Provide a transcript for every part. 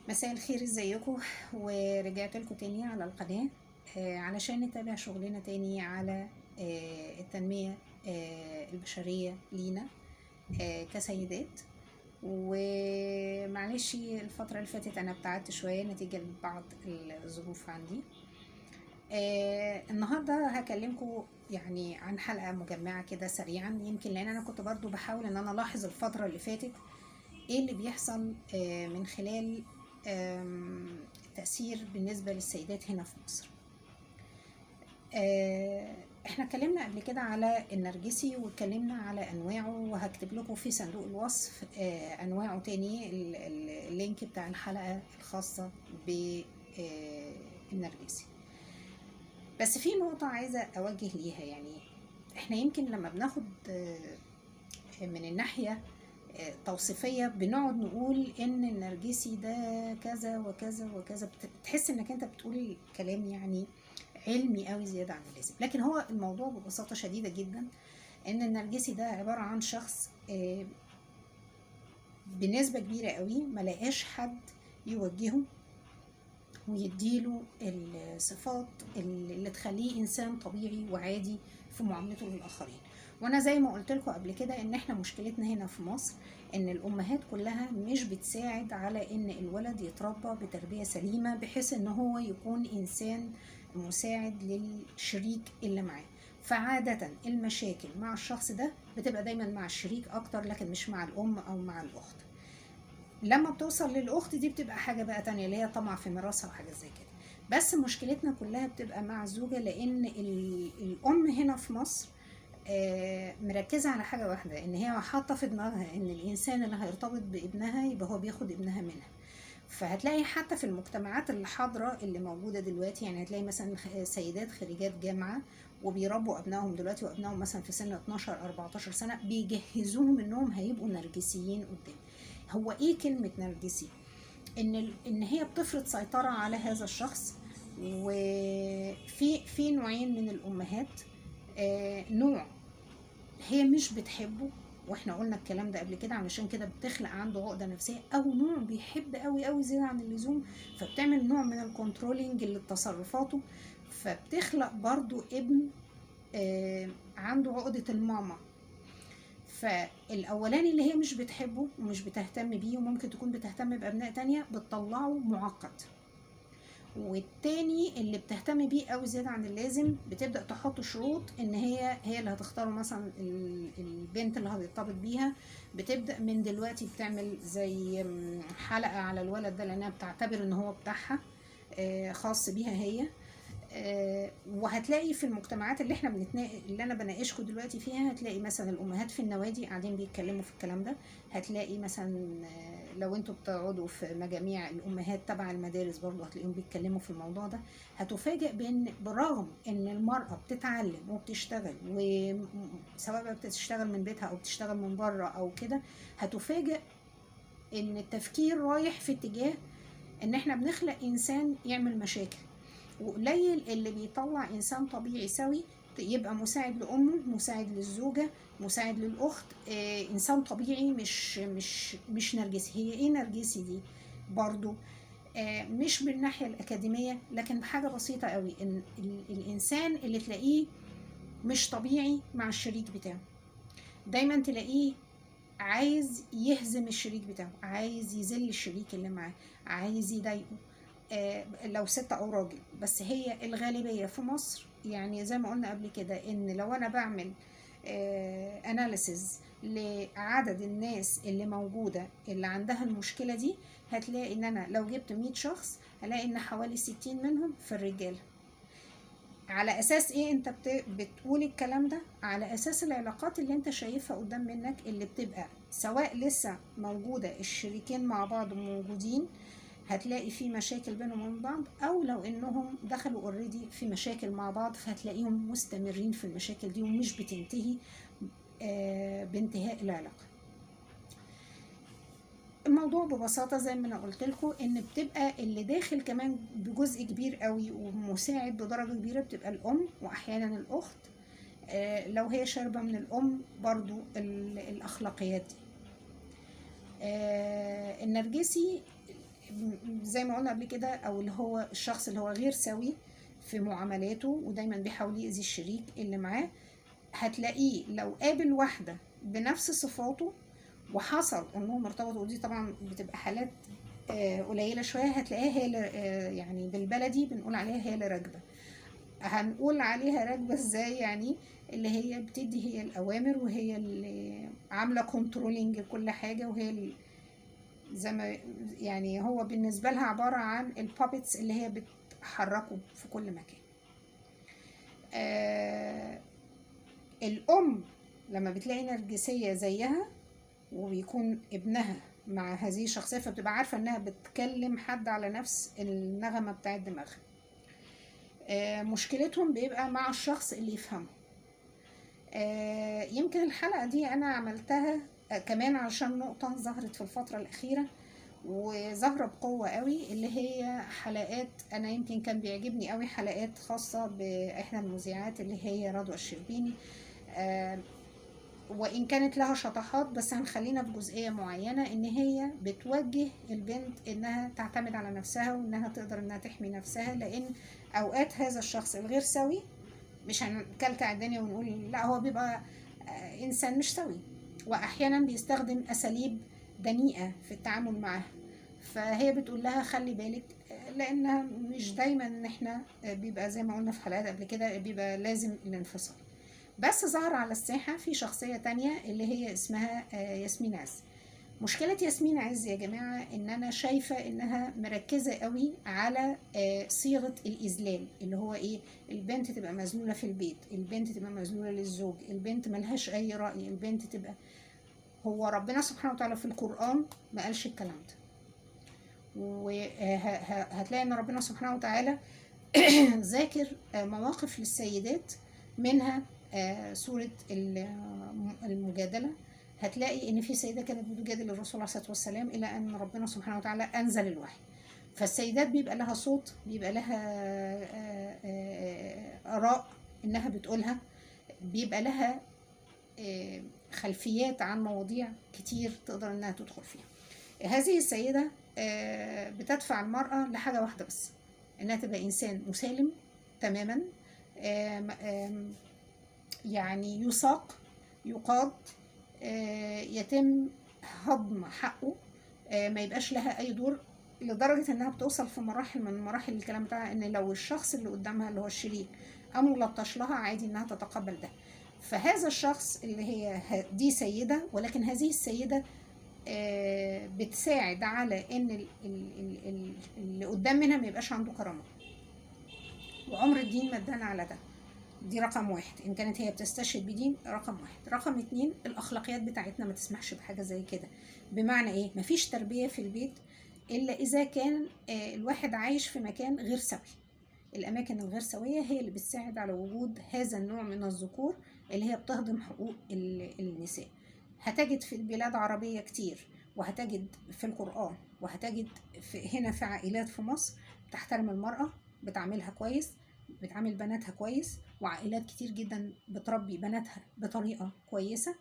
مساء الخير، ازيكم؟ ورجعت لكم تاني على القناة علشان نتابع شغلنا تاني على التنمية البشرية لينا كسيدات. ومعلش الفترة اللي فاتت أنا ابتعدت شوية نتيجة لبعض الظروف عندي. النهاردة هكلمكم يعني عن حلقة مجمعة كده سريعا، يمكن لأن أنا كنت برضو بحاول إن أنا ألاحظ الفترة اللي فاتت ايه اللي بيحصل من خلال التأثير بالنسبة للسيدات هنا في مصر. احنا اتكلمنا قبل كده على النرجسي واتكلمنا على انواعه، وهكتب لكم في صندوق الوصف انواعه تاني، اللينك بتاع الحلقة الخاصة بالنرجسي. بس في نقطة عايزة اوجه ليها، يعني احنا يمكن لما بناخد من الناحية توصيفية بنقعد نقول ان النرجسي ده كذا وكذا وكذا، بتحس انك انت بتقول كلام يعني علمي قوي زيادة عن اللازم. لكن هو الموضوع ببساطة شديدة جدا ان النرجسي ده عبارة عن شخص بنسبة كبيرة قوي ملقاش حد يوجهه ويديله الصفات اللي تخليه انسان طبيعي وعادي في معاملته للاخرين. وانا زي ما قلت لكم قبل كده ان احنا مشكلتنا هنا في مصر ان الامهات كلها مش بتساعد على ان الولد يتربى بتربية سليمة بحيث ان هو يكون انسان مساعد للشريك اللي معاه. فعادة المشاكل مع الشخص ده بتبقى دايما مع الشريك اكتر، لكن مش مع الام او مع الاخت. لما بتوصل للاخت دي بتبقى حاجه بقى تانية، اللي هي طمع في ميراثها وحاجه زي كده. بس مشكلتنا كلها بتبقى مع الزوجه، لان الام هنا في مصر مركزه على حاجه واحده، ان هي حاطه في دماغها ان الانسان اللي هيرتبط بابنها يبقى هو بياخد ابنها منها. فهتلاقي حتى في المجتمعات الحاضرة اللي موجودة دلوقتي، يعني هتلاقي مثلا سيدات خريجات جامعة وبيربوا أبنائهم دلوقتي، وأبنائهم مثلا في سن 12 14 سنة بيجهزوهم إنهم هيبقوا نرجسيين قدام. هو إيه كلمة نرجسي؟ إن هي بتفرض سيطرة على هذا الشخص. وفي نوعين من الأمهات، نوع هي مش بتحبه، واحنا قلنا الكلام ده قبل كده، علشان كده بتخلق عنده عقدة نفسية، او نوع بيحب قوي قوي زيادة عن اللزوم، فبتعمل نوع من الكنترولينج لتصرفاته، فبتخلق برضو ابن عنده عقدة الماما. فالاولاني اللي هي مش بتحبه ومش بتهتم بيه، وممكن تكون بتهتم بابناء تانية، بتطلعه معقد. والتاني اللي بتهتم بيه قوي زيادة عن اللازم بتبدأ تحط شروط ان هي اللي هتختاره، مثلا البنت اللي هترتبط بيها بتبدأ من دلوقتي بتعمل زي حلقة على الولد ده، لانها بتعتبر ان هو بتاعها خاص بيها هي. وهتلاقي في المجتمعات اللي احنا اللي انا بناقشكم دلوقتي فيها، هتلاقي مثلا الامهات في النوادي قاعدين بيتكلموا في الكلام ده. هتلاقي مثلا لو انتوا بتقعدوا في مجاميع الامهات تبع المدارس برضو هتلاقيهم بيتكلموا في الموضوع ده. هتفاجئ بان برغم ان المرأة بتتعلم وبتشتغل، وسواء بقى بتشتغل من بيتها او بتشتغل من بره او كده، هتفاجئ ان التفكير رايح في اتجاه ان احنا بنخلق انسان يعمل مشاكل، وقليل اللي بيطلع انسان طبيعي سوي يبقى مساعد لامه، مساعد للزوجه، مساعد للاخت، انسان طبيعي، مش نرجسي. هي ايه نرجسي دي برضو؟ مش بالناحيه الاكاديميه، لكن بحاجه بسيطه قوي، ان الانسان اللي تلاقيه مش طبيعي مع الشريك بتاعه، دايما تلاقيه عايز يهزم الشريك بتاعه، عايز يذل الشريك اللي معاه، عايز يضايقه، لو ست او راجل. بس هي الغالبية في مصر، يعني زي ما قلنا قبل كده، ان لو انا بعمل اناليسز لعدد الناس اللي موجودة اللي عندها المشكلة دي، هتلاقي ان انا لو جبت 100 شخص هلاقي ان حوالي 60 منهم في الرجالة. على اساس ايه انت بتقول الكلام ده؟ على اساس العلاقات اللي انت شايفها قدام منك، اللي بتبقى سواء لسه موجودة الشريكين مع بعض موجودين، هتلاقي في مشاكل بينهم وبين بعض، او لو انهم دخلوا اوريدي في مشاكل مع بعض فهتلاقيهم مستمرين في المشاكل دي ومش بتنتهي بانتهاء العلاقة. الموضوع ببساطة زي ما انا قلت لكم، ان بتبقى اللي داخل كمان بجزء كبير قوي ومساعد بدرجة كبيرة بتبقى الام، واحيانا الاخت لو هي شاربة من الام برضو الاخلاقيات دي. النرجسي زي ما قلنا قبل كده، او اللي هو الشخص اللي هو غير سوي في معاملاته ودايما بيحاول يأذي الشريك اللي معاه، هتلاقيه لو قابل واحدة بنفس صفاته وحصل انهم ارتبطوا، ودي طبعا بتبقى حالات قليلة شوية، هتلاقيها هي يعني بالبلدي بنقول عليها هي اللي راكبة. هنقول عليها راكبة ازاي؟ يعني اللي هي بتدي هي الأوامر، وهي اللي عاملة كنترولينج لكل حاجة، وهي اللي زي ما يعني هو بالنسبة لها عبارة عن البابتس اللي هي بتحركه في كل مكان. الأم لما بتلاقي نرجسية زيها وبيكون ابنها مع هذه الشخصية، فبتبقى عارفة انها بتكلم حد على نفس النغمة بتاعت دماغها. مشكلتهم بيبقى مع الشخص اللي يفهمه. يمكن الحلقة دي انا عملتها كمان علشان نقطة ظهرت في الفترة الأخيرة وظهرة بقوة قوي، اللي هي حلقات انا يمكن كان بيعجبني قوي، حلقات خاصة باحدى المذيعات اللي هي رضوى الشربيني. وإن كانت لها شطحات، بس هنخلينا في جزئية معينة، إن هي بتوجه البنت إنها تعتمد على نفسها، وإنها تقدر إنها تحمي نفسها، لأن أوقات هذا الشخص الغير سوي، مش هنكلكع الدنيا ونقول لا، هو بيبقى إنسان مش سوي، وأحيانا بيستخدم أساليب دنيئة في التعامل معها. فهي بتقول لها خلي بالك، لأنها مش دايما إن إحنا بيبقى زي ما قلنا في حلقات قبل كده بيبقى لازم الانفصال. بس ظهر على الساحة في شخصية تانية اللي هي اسمها ياسمين عز. مشكلة ياسمين عز يا جماعة ان انا شايفة انها مركزة قوي على صيغة الاذلال، اللي هو ايه؟ البنت تبقى مذلولة في البيت، البنت تبقى مذلولة للزوج، البنت ملهاش اي رأي، البنت تبقى. هو ربنا سبحانه وتعالى في القرآن ما قالش الكلام ده، وهتلاقي ان ربنا سبحانه وتعالى ذاكر مواقف للسيدات، منها سورة المجادلة. هتلاقي ان في سيدة كانت بتجادل الرسول عليه الصلاة والسلام الى ان ربنا سبحانه وتعالى انزل الوحي. فالسيدات بيبقى لها صوت، بيبقى لها آراء انها بتقولها، بيبقى لها خلفيات عن مواضيع كتير تقدر انها تدخل فيها. هذه السيدة بتدفع المرأة لحاجة واحدة بس، انها تبقى انسان مسالم تماما، يعني يساق يقاد، يتم هضم حقه، ما يبقاش لها اي دور، لدرجة انها بتوصل في مراحل من مراحل الكلام بتاعها ان لو الشخص اللي قدامها اللي هو الشريك قام ملطش لها عادي انها تتقبل ده. فهذا الشخص اللي هي دي سيدة، ولكن هذه السيدة بتساعد على ان اللي قدام منها ما يبقاش عنده كرامة، وعمر الدين ما ادانا على ده. دي رقم واحد، ان كانت هي بتستشهد بدين، رقم واحد. رقم اتنين، الاخلاقيات بتاعتنا ما تسمحش بحاجة زي كده. بمعنى ايه؟ مفيش تربية في البيت الا اذا كان الواحد عايش في مكان غير سوي. الاماكن الغير سوية هي اللي بتساعد على وجود هذا النوع من الذكور اللي هي بتهضم حقوق النساء. هتجد في البلاد عربية كتير، وهتجد في القرآن، وهتجد هنا في عائلات في مصر بتحترم المرأة، بتعاملها كويس، بتعامل بناتها كويس، وعائلات كتير جدا بتربي بناتها بطريقة كويسة.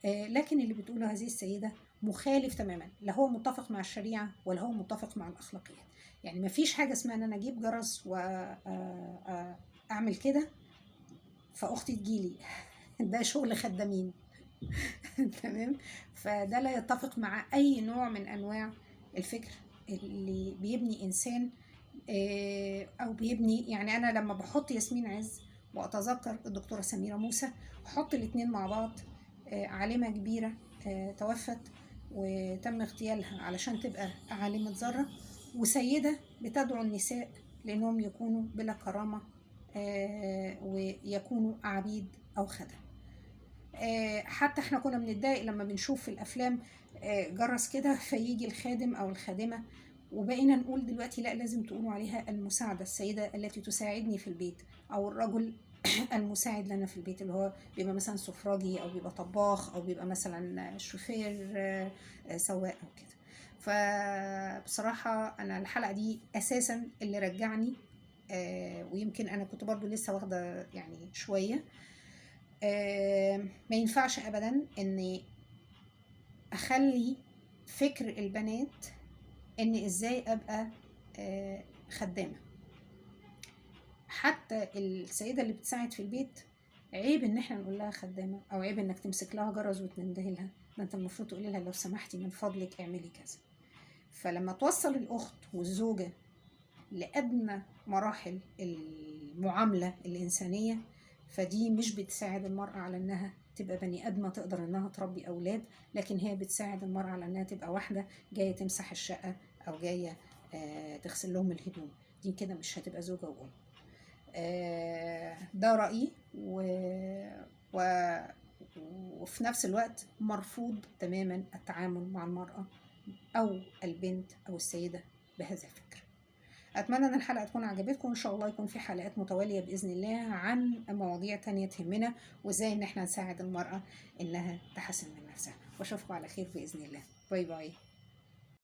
لكن اللي بتقوله هذه السيدة مخالف تماما، لا هو متفق مع الشريعة ولا هو متفق مع الأخلاقيات. يعني مفيش حاجة اسمها ان انا اجيب جرس واعمل كده فاختي تجيلي ده شغل خدامين. تمام. فده لا يتفق مع اي نوع من انواع الفكر اللي بيبني انسان، او بيبني. يعني انا لما بحط ياسمين عز واتذكر الدكتورة سميرة موسى، حط الاتنين مع بعض، عالمة كبيرة توفت وتم اغتيالها علشان تبقى عالمة ذرة، وسيدة بتدعو النساء لأنهم يكونوا بلا كرامة ويكونوا عبيد أو خدم. حتى احنا كنا بنتضايق لما بنشوف في الأفلام جرس كده فيجي الخادم أو الخادمة، وبقينا نقول دلوقتي لا، لازم تقولوا عليها المساعدة، السيدة التي تساعدني في البيت، أو الرجل المساعد لنا في البيت، اللي هو بيبقى مثلا سفراجي، أو بيبقى طباخ، أو بيبقى مثلا شوفير سواق أو كده. فبصراحة أنا الحلقة دي أساسا اللي رجعني، ويمكن أنا كنت برضو لسه واخدة يعني شوية، ما ينفعش أبدا أني أخلي فكر البنات ان ازاي ابقى خدامة. حتى السيدة اللي بتساعد في البيت عيب ان احنا نقول لها خدامة، او عيب انك تمسك لها جرس وتنده لها، ده انت المفروض تقولي لها لو سمحتي من فضلك اعملي كذا. فلما توصل الاخت والزوجة لأدنى مراحل المعاملة الإنسانية، فدي مش بتساعد المرأة على إنها تبقى بني آدمة تقدر إنها تربي أولاد، لكن هي بتساعد المرأة على إنها تبقى واحدة جاية تمسح الشقة أو جاية تغسل لهم الهدوم. دي كده مش هتبقى زوجة وأم. ده رأيي و... وفي نفس الوقت مرفوض تماما التعامل مع المرأة أو البنت أو السيدة بهذا الفكر. أتمنى أن الحلقة تكون عجبتكم، إن شاء الله يكون في حلقات متوالية بإذن الله عن مواضيع تانية تهمنا، وإزاي إن احنا نساعد المرأة إنها تحسن من نفسها. وأشوفكم على خير بإذن الله. باي باي.